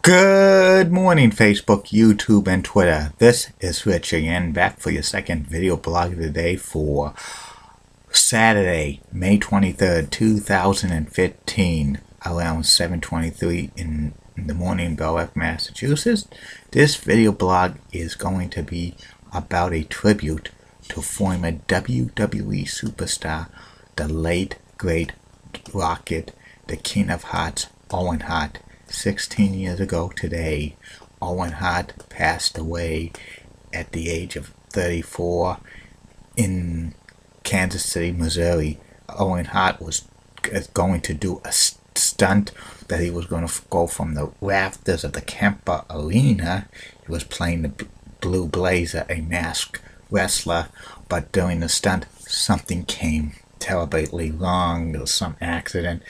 Good morning, Facebook, YouTube, and Twitter. This is Rich again, back for your second video blog of the day for Saturday, May 23rd, 2015, around 7:23 in the morning in Belleville, Massachusetts. This video blog is going to be about a tribute to former WWE superstar, the late, great Rocket, the King of Hearts, Owen Hart. 16 years ago today, Owen Hart passed away at the age of 34 in Kansas City, Missouri. Owen Hart was going to do a stunt that he was going to go from the rafters of the Kemper Arena. He was playing the Blue Blazer, a masked wrestler, but during the stunt, something came terribly wrong. There was some accident,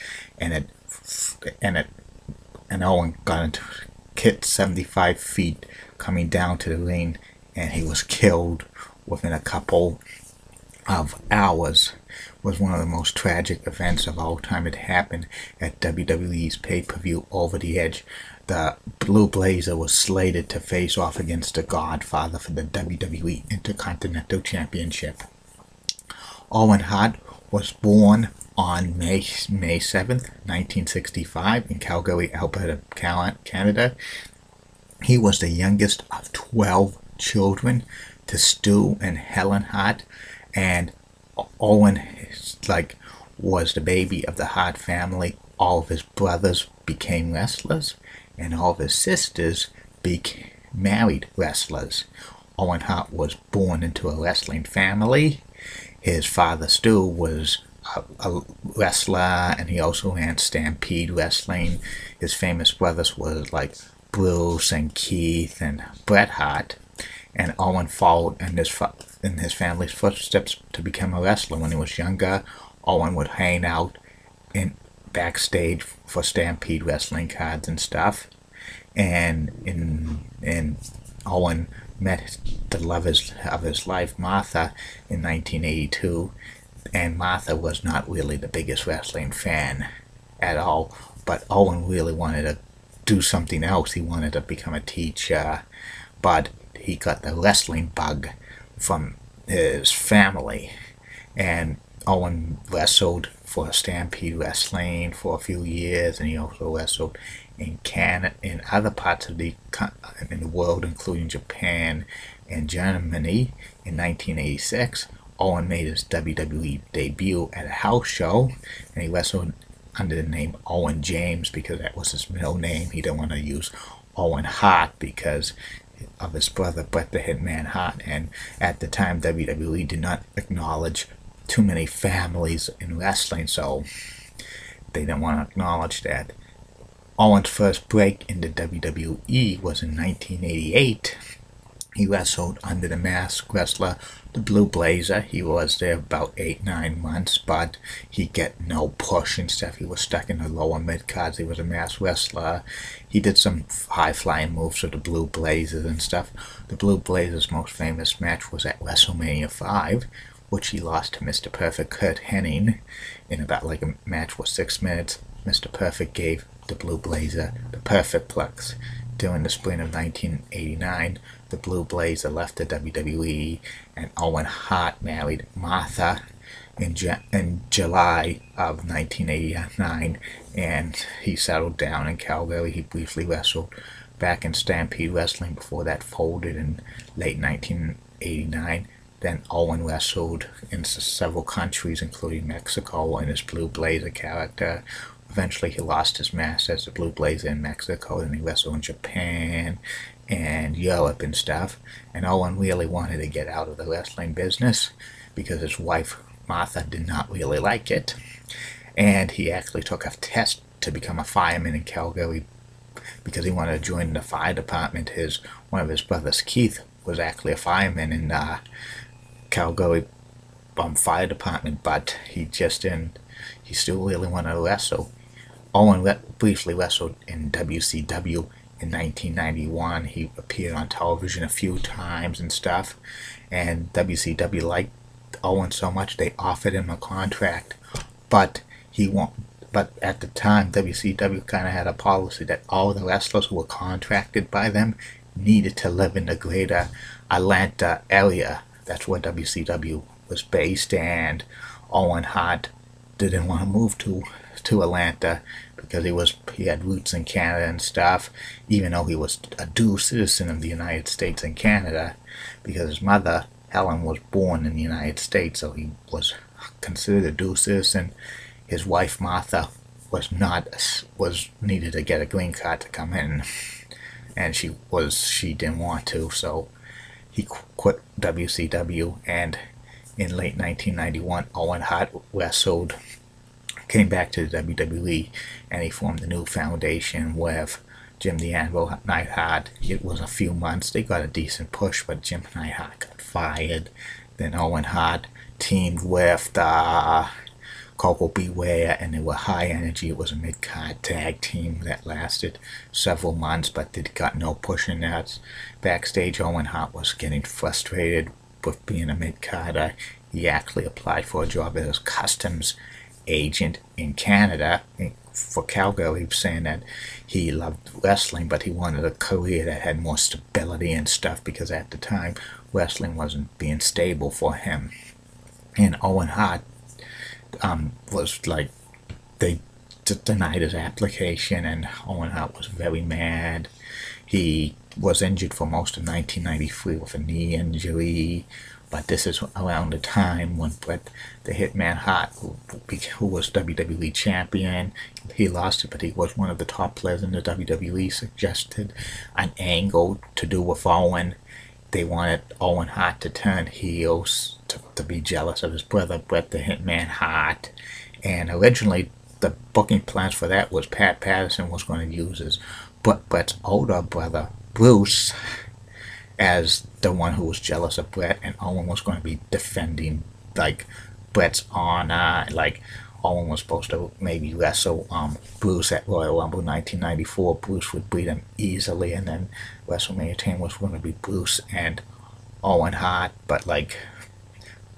and Owen got into hit 75 feet coming down to the ring, and he was killed within a couple of hours. It was one of the most tragic events of all time. It happened at WWE's pay-per-view Over the Edge. The Blue Blazer was slated to face off against the Godfather for the WWE Intercontinental Championship. Owen Hart was born on May 7th, 1965 in Calgary, Alberta, Canada. He was the youngest of 12 children to Stu and Helen Hart, and Owen was the baby of the Hart family. All of his brothers became wrestlers, and all of his sisters married wrestlers. Owen Hart was born into a wrestling family. His father, Stu, was a wrestler, and he also ran Stampede Wrestling. His famous brothers were like Bruce and Keith and Bret Hart, and Owen followed in his family's footsteps to become a wrestler. When he was younger, Owen would hang out in backstage for Stampede Wrestling cards and stuff, and Owen met the love of his life, Martha, in 1982. And Martha was not really the biggest wrestling fan at all, but Owen really wanted to do something else. He wanted to become a teacher, but he got the wrestling bug from his family, and Owen wrestled for Stampede Wrestling for a few years, and he also wrestled in Canada, in other parts of the world, including Japan and Germany. In 1986, Owen made his WWE debut at a house show, and he wrestled under the name Owen James because that was his middle name. He didn't want to use Owen Hart because of his brother Bret the Hitman Hart, and at the time WWE did not acknowledge too many families in wrestling, so they didn't want to acknowledge that. Owen's first break in the WWE was in 1988. He wrestled under the masked wrestler, the Blue Blazer. He was there about 8-9 months, but he get no push and stuff. He was stuck in the lower mid-cards. He was a masked wrestler. He did some high-flying moves with the Blue Blazers and stuff. The Blue Blazers' most famous match was at WrestleMania 5, which he lost to Mr. Perfect Kurt Hennig in about like a match was 6 minutes. Mr. Perfect gave the Blue Blazer the Perfect Plex. During the spring of 1989, the Blue Blazer left the WWE, and Owen Hart married Martha in July of 1989, and he settled down in Calgary. He briefly wrestled back in Stampede Wrestling before that folded in late 1989. Then Owen wrestled in several countries, including Mexico, in his Blue Blazer character. Eventually, he lost his mask as the Blue Blazer in Mexico, and he wrestled in Japan and Europe and stuff. And Owen really wanted to get out of the wrestling business because his wife, Martha, did not really like it. And he actually took a test to become a fireman in Calgary because he wanted to join the fire department. One of his brothers, Keith, was actually a fireman in Calgary fire department, but he just didn't. He still really wanted to wrestle. Owen briefly wrestled in WCW in 1991. He appeared on television a few times and stuff, and WCW liked Owen so much they offered him a contract, but but at the time, WCW kind of had a policy that all the wrestlers who were contracted by them needed to live in the greater Atlanta area. That's where WCW was based, and Owen Hart didn't want to move to Atlanta because he had roots in Canada and stuff, even though he was a dual citizen of the United States and Canada, because his mother Helen was born in the United States, so he was considered a dual citizen. His wife Martha was needed to get a green card to come in, and she didn't want to, so he quit WCW. And in late 1991, Owen Hart wrestled, came back to the WWE, and he formed a new foundation with Jim the Anvil Neidhart. It was a few months. They got a decent push, but Jim Neidhart got fired. Then Owen Hart teamed with Coco Beware, and they were high energy. It was a mid-card tag team that lasted several months, but they got no push in that. Backstage, Owen Hart was getting frustrated with being a mid-carder. He actually applied for a job as a customs agent in Canada for Calgary. He was saying that he loved wrestling, but he wanted a career that had more stability and stuff, because at the time wrestling wasn't being stable for him. And Owen Hart was like, they denied his application, and Owen Hart was very mad. He was injured for most of 1993 with a knee injury, but this is around the time when Bret the Hitman Hart, who was WWE champion, he lost it, but he was one of the top players in the WWE, suggested an angle to do with Owen. They wanted Owen Hart to turn heels to be jealous of his brother, Bret the Hitman Hart. And originally, the booking plans for that was Pat Patterson was going to use his Bret's older brother, Bruce, as the one who was jealous of Bret, and Owen was going to be defending, like, Bret's honor. Like, Owen was supposed to maybe wrestle Bruce at Royal Rumble 1994. Bruce would beat him easily, and then WrestleMania 10 was going to be Bruce and Owen Hart, but like,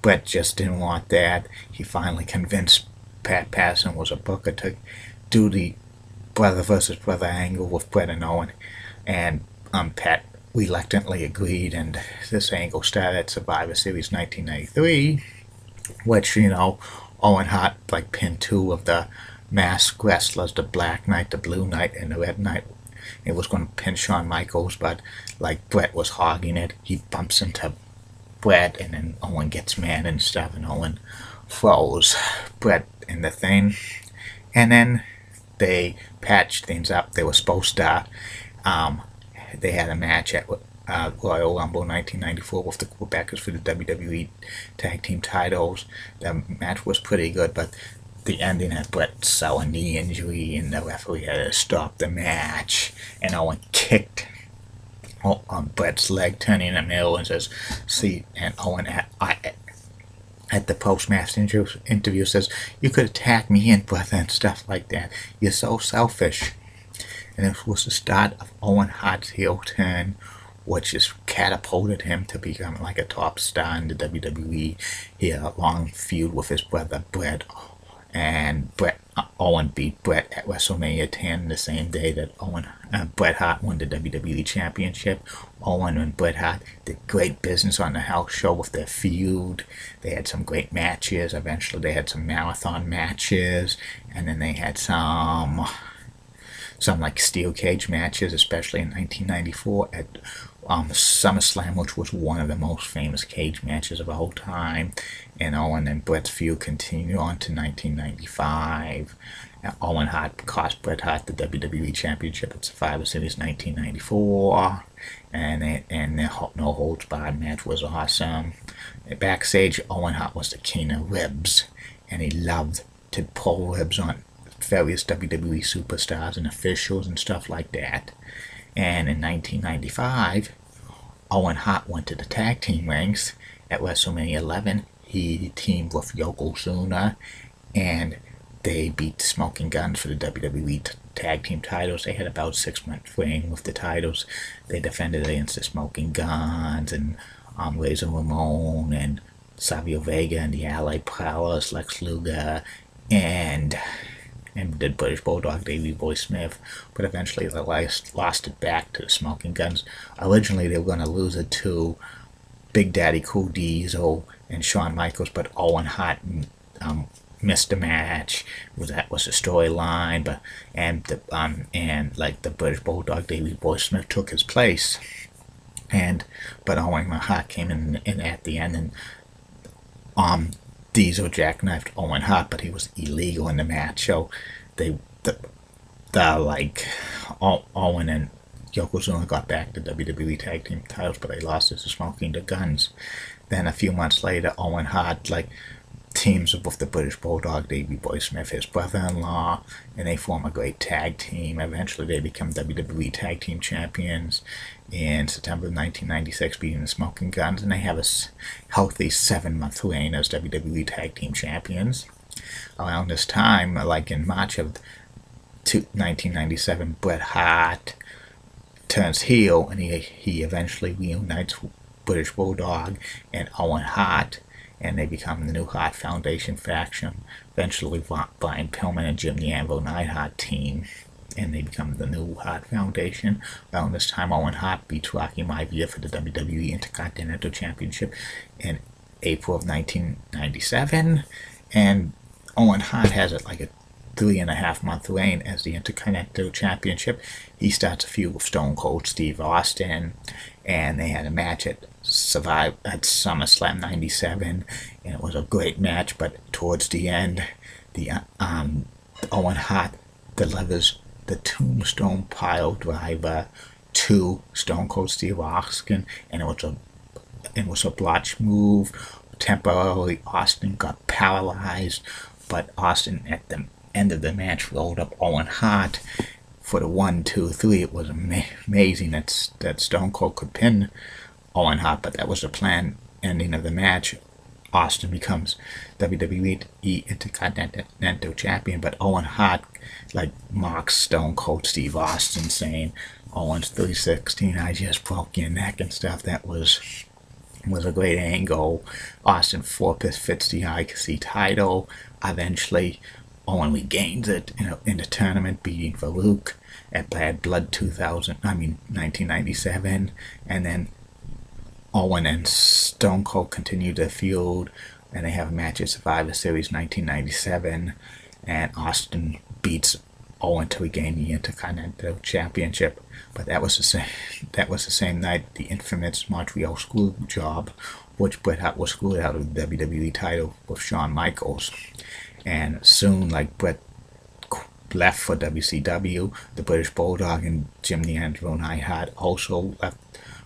Bret just didn't want that. He finally convinced Pat Patterson was a booker to do the brother versus brother angle with Bret and Owen, and Pat reluctantly agreed, and this angle started at Survivor Series 1993, which, you know, Owen Hart like pinned two of the masked wrestlers, the Black Knight, the Blue Knight, and the Red Knight. It was going to pin Shawn Michaels, but like, Bret was hogging it. He bumps into Bret, and then Owen gets mad and stuff, and Owen throws Bret in the thing, and then they patched things up. They were supposed to, they had a match at Royal Rumble 1994 with the Quebecers for the WWE Tag Team titles. The match was pretty good, but the ending had Bret suffered a knee injury, and the referee had to stop the match, and Owen kicked Bret's leg, turning in the middle, and says, see, and Owen at the post-match interview says, you could attack me and brother and stuff like that. You're so selfish. And it was the start of Owen Hart's heel turn, which just catapulted him to become like a top star in the WWE. He had a long feud with his brother Bret, and Owen beat Bret at WrestleMania 10 the same day that Bret Hart won the WWE Championship. Owen and Bret Hart did great business on the house show with their feud. They had some great matches. Eventually they had some marathon matches, and then they had some like steel cage matches, especially in 1994 at SummerSlam, which was one of the most famous cage matches of all time. And Owen and Bret's feud continued on to 1995. Owen Hart cost Bret Hart the WWE Championship at Survivor Series 1994, and the No Holds Barred match was awesome. Backstage, Owen Hart was the king of ribs, and he loved to pull ribs on various WWE superstars and officials and stuff like that. And in 1995, Owen Hart went to the tag team ranks at WrestleMania 11. He teamed with Yokozuna, and they beat Smoking Guns for the WWE tag team titles. They had about 6 months reign with the titles. They defended against the Smoking Guns and Razor Ramon and Savio Vega and the Allied Prowlers, Lex Luger, and and the British Bulldog Davey Boy Smith, but eventually they lost it back to the Smoking Guns. Originally they were going to lose it to Big Daddy Cool Diesel and Shawn Michaels, but Owen Hart missed the match. That was the storyline, but and like the British Bulldog Davey Boy Smith took his place, but Owen Hart came in at the end, and Diesel jackknifed Owen Hart, but he was illegal in the match. So the Owen and Yokozuna got back the WWE Tag Team titles, but they lost it to Smoking the Guns. Then a few months later, Owen Hart teams with the British Bulldog Davey Boy Smith, his brother-in-law, and they form a great tag team. Eventually they become WWE Tag Team Champions in September of 1996, beating the Smoking Guns, and they have a healthy 7-month reign as WWE Tag Team Champions. Around this time, like in March of 1997, Bret Hart turns heel, and he eventually reunites British Bulldog and Owen Hart, and they become the new Hart Foundation faction. Eventually, Brian Pillman and Jim the Anvil Neidhart team, and they become the new Hart Foundation. Around this time, Owen Hart beats Rocky Maivia for the WWE Intercontinental Championship in April of 1997, and Owen Hart has it like a 3.5-month reign as the Intercontinental Championship. He starts a feud with Stone Cold Steve Austin, and they had a match at SummerSlam '97, and it was a great match. But towards the end, the Owen Hart delivers the Tombstone Pile Driver to Stone Cold Steve Austin, and it was a botch move. Temporarily, Austin got paralyzed, but Austin at the end of the match rolled up Owen Hart for the 1, 2, 3. It was amazing that Stone Cold could pin Owen Hart, but that was the planned ending of the match. Austin becomes WWE Intercontinental Champion, but Owen Hart mocks Stone Cold Steve Austin, saying, "Owen's 316, I just broke your neck," and stuff. That was a great angle. Austin forfeits the IC title. Eventually, Owen regains it in the tournament, beating Farouk at Bad Blood 1997, and then Owen and Stone Cold continue to feud, and they have a match at Survivor Series 1997, and Austin beats Owen to regain the Intercontinental Championship. But that was the same night the infamous Montreal screw job, which Bret Hart was screwed out of the WWE title with Shawn Michaels. And soon, Bret left for WCW, the British Bulldog and Jim the Anvil Neidhart also left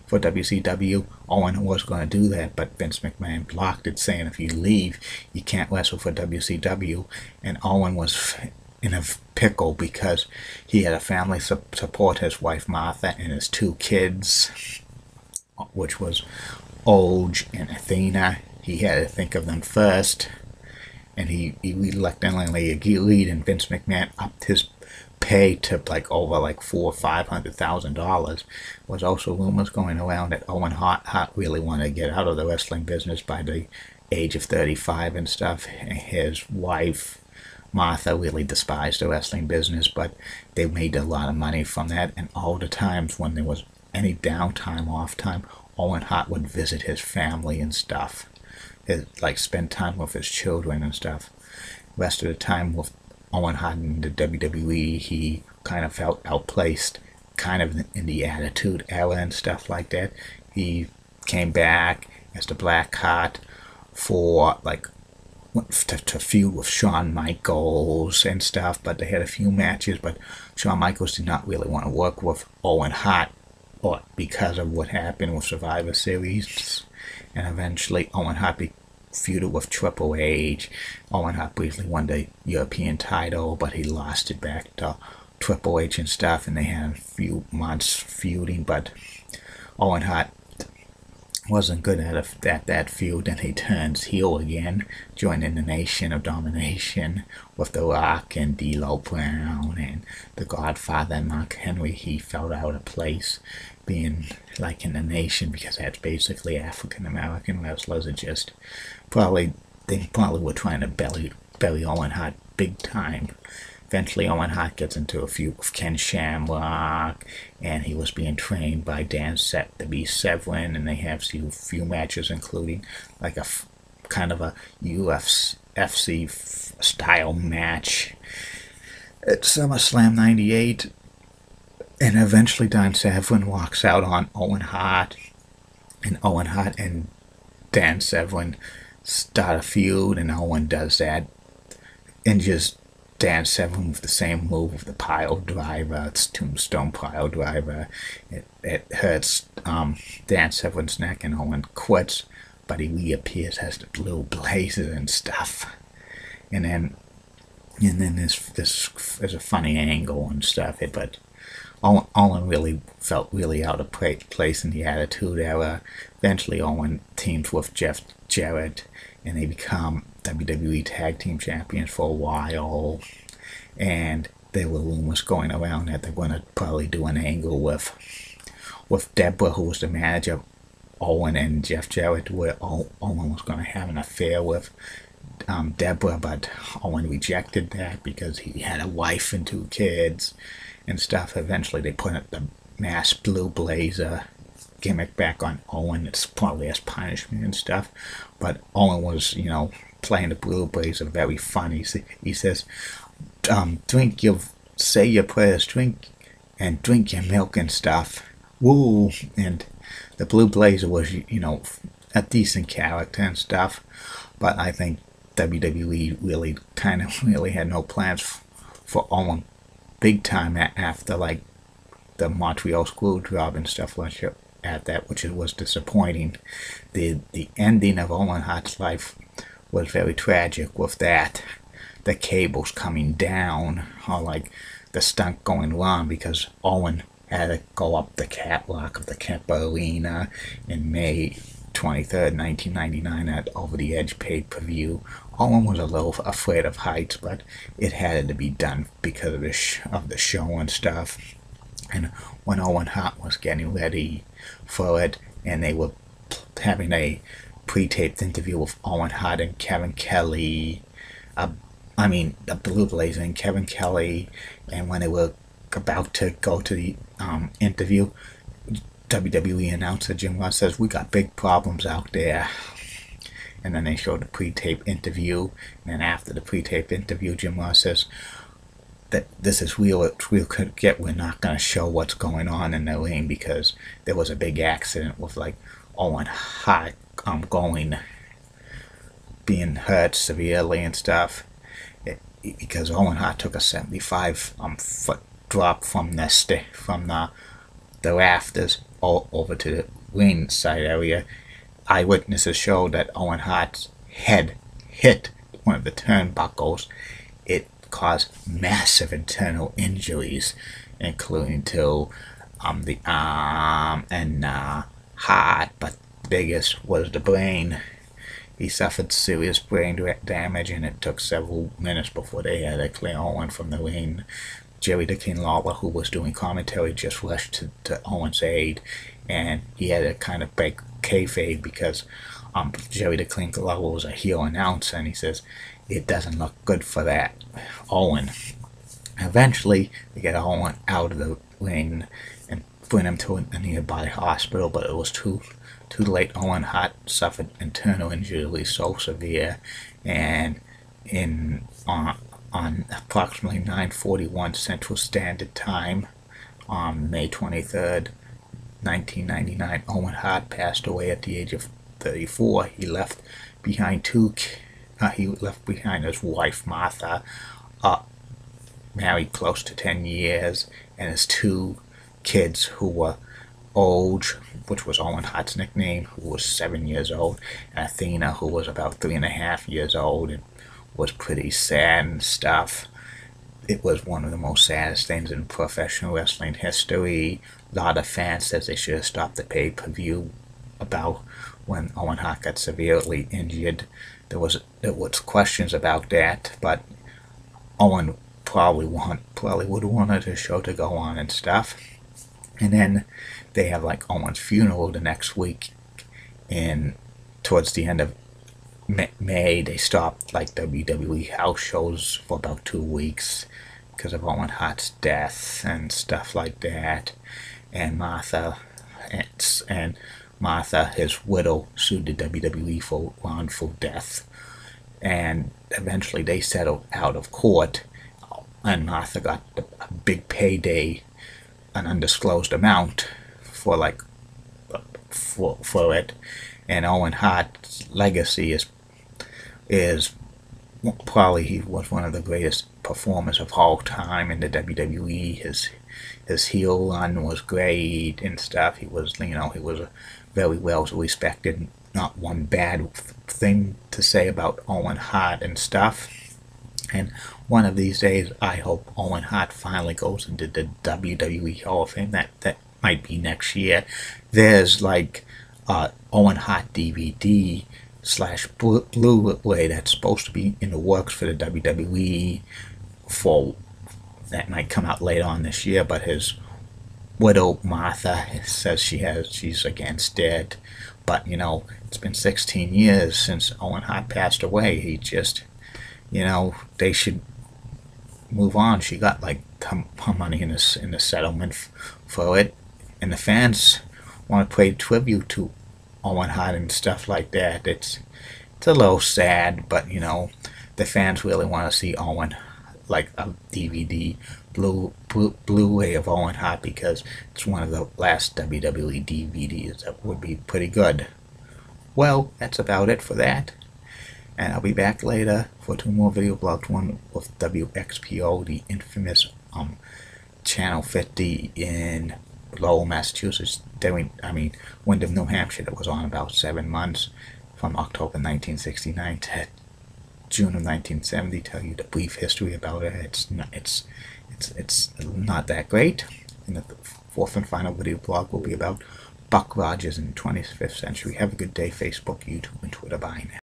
for WCW. Owen was going to do that, but Vince McMahon blocked it, saying if you leave, you can't wrestle for WCW. And Owen was in a pickle because he had a family support, his wife Martha and his 2 kids, which was Oge and Athena. He had to think of them first, and he reluctantly agreed, and Vince McMahon upped his pay to over $400,000 or $500,000. Was also rumors going around that Owen Hart really wanted to get out of the wrestling business by the age of 35 and stuff. His wife Martha really despised the wrestling business, but they made a lot of money from that, and all the times when there was any downtime, off time, Owen Hart would visit his family and stuff. Spend time with his children and stuff. Rest of the time with Owen Hart in the WWE, he kind of felt outplaced, kind of in the Attitude Era and stuff like that. He came back as the Black Heart for to feud with Shawn Michaels and stuff, but they had a few matches, but Shawn Michaels did not really want to work with Owen Hart because of what happened with Survivor Series. And eventually Owen Hart feuded with Triple H. Owen Hart briefly won the European title, but he lost it back to Triple H and stuff, and they had a few months feuding, but Owen Hart wasn't good at that feud, and he turns heel again, joining the Nation of Domination with The Rock and D'Lo Brown and The Godfather and Mark Henry. He felt out of place being in the Nation, because that's basically African American wrestlers. Are just they probably were trying to bury Owen Hart big time. eventually Owen Hart gets into a feud with Ken Shamrock, and he was being trained by Dan Set to be Severin, and they have a few matches, including like a kind of a UFC style match at SummerSlam '98. And eventually Dan Severn walks out on Owen Hart, and Owen Hart and Dan Severn start a feud, and Owen does that, injures Dan Severn with the same move of the pile driver. It's tombstone pile driver. It hurts Dan Severn's neck, and Owen quits, but he reappears, has the blue blazer and stuff. And then there's a funny angle and stuff, but Owen really felt really out of place in the Attitude Era. Eventually, Owen teams with Jeff Jarrett, and they become WWE Tag Team Champions for a while. And there were rumors going around that they're going to probably do an angle with Deborah, who was the manager of Owen and Jeff Jarrett, where Owen was going to have an affair with Deborah, but Owen rejected that because he had a wife and 2 kids and stuff. Eventually they put the masked blue blazer gimmick back on Owen. It's probably as punishment and stuff, but Owen was, playing the blue blazer very funny. He says, say your prayers, drink your milk and stuff. Woo! And the blue blazer was, a decent character and stuff, but I think WWE really had no plans for Owen big time after like the Montreal Screwjob and stuff like that, which was disappointing. The ending of Owen Hart's life was very tragic with that. The cables coming down, or like the stunt going wrong, because Owen had to go up the catwalk of the Kemper Arena in May 23rd, 1999 at Over the Edge pay-per-view. Owen was a little afraid of heights, but it had to be done because of the show and stuff. And when Owen Hart was getting ready for it, and they were having a pre-taped interview with Owen Hart and Kevin Kelly, the Blue Blazer and Kevin Kelly, and when they were about to go to the interview, WWE announcer Jim Ross says, "We got big problems out there." And then they showed the pre-tape interview, and then after the pre-tape interview, Jim Ross says that this is real, it's real. We're not going to show what's going on in the ring because there was a big accident with like Owen Hart being hurt severely and stuff, because Owen Hart took a 75-foot drop from the rafters over to the ring side area. Eyewitnesses showed that Owen Hart's head hit one of the turnbuckles. It caused massive internal injuries, including to the arm and heart, but the biggest was the brain. He suffered serious brain damage, and it took several minutes before they had to clear Owen from the ring. Jerry the King Lawler, who was doing commentary, just rushed to Owen's aid, and he had to kind of break kayfabe because Jerry the King Lawler was a heel announcer, and he says, it doesn't look good for that Owen. Eventually, they get Owen out of the ring and bring him to a nearby hospital, but it was too late. Owen Hart suffered internal injuries so severe, and on approximately 9:41 Central Standard Time on May 23rd, 1999, Owen Hart passed away at the age of 34. He left behind his wife Martha, married close to 10 years, and his 2 kids, who were Oge, which was Owen Hart's nickname, who was 7 years old, and Athena, who was about 3.5 years old, and was pretty sad and stuff. It was one of the most saddest things in professional wrestling history. A lot of fans said they should have stopped the pay-per-view about when Owen Hart got severely injured. There was questions about that, but Owen probably would have wanted the show to go on and stuff. And then they have like Owen's funeral the next week, and towards the end of May they stopped like WWE house shows for about 2 weeks, because of Owen Hart's death and stuff like that. And Martha, his widow, sued the WWE for wrongful death, and eventually they settled out of court, and Martha got a big payday, an undisclosed amount for for it. And Owen Hart's legacy is probably he was one of the greatest performers of all time in the WWE. His heel run was great and stuff. He was he was a very well respected. Not one bad thing to say about Owen Hart and stuff. And one of these days, I hope Owen Hart finally goes into the WWE Hall of Fame. That might be next year. There's Owen Hart DVD / Blu-ray that's supposed to be in the works for the WWE that might come out later on this year, but his widow Martha says she's against it. But it's been 16 years since Owen Hart passed away. He just they should move on. She got her money in the settlement for it, and the fans want to pay tribute to Owen Hart and stuff like that. It's a little sad, but the fans really want to see Owen, like a DVD Blu-ray of Owen Hart, because it's one of the last WWE DVDs that would be pretty good. Well, that's about it for that, and I'll be back later for 2 more video blogs. One with WXPO, the infamous channel 50 in Lowell, Massachusetts. Windham, New Hampshire. That was on about 7 months, from October 1969 to June of 1970. Tell you the brief history about it. It's not that great. And the 4th and final video blog will be about Buck Rogers in the 25th century. Have a good day, Facebook, YouTube, and Twitter. Bye now.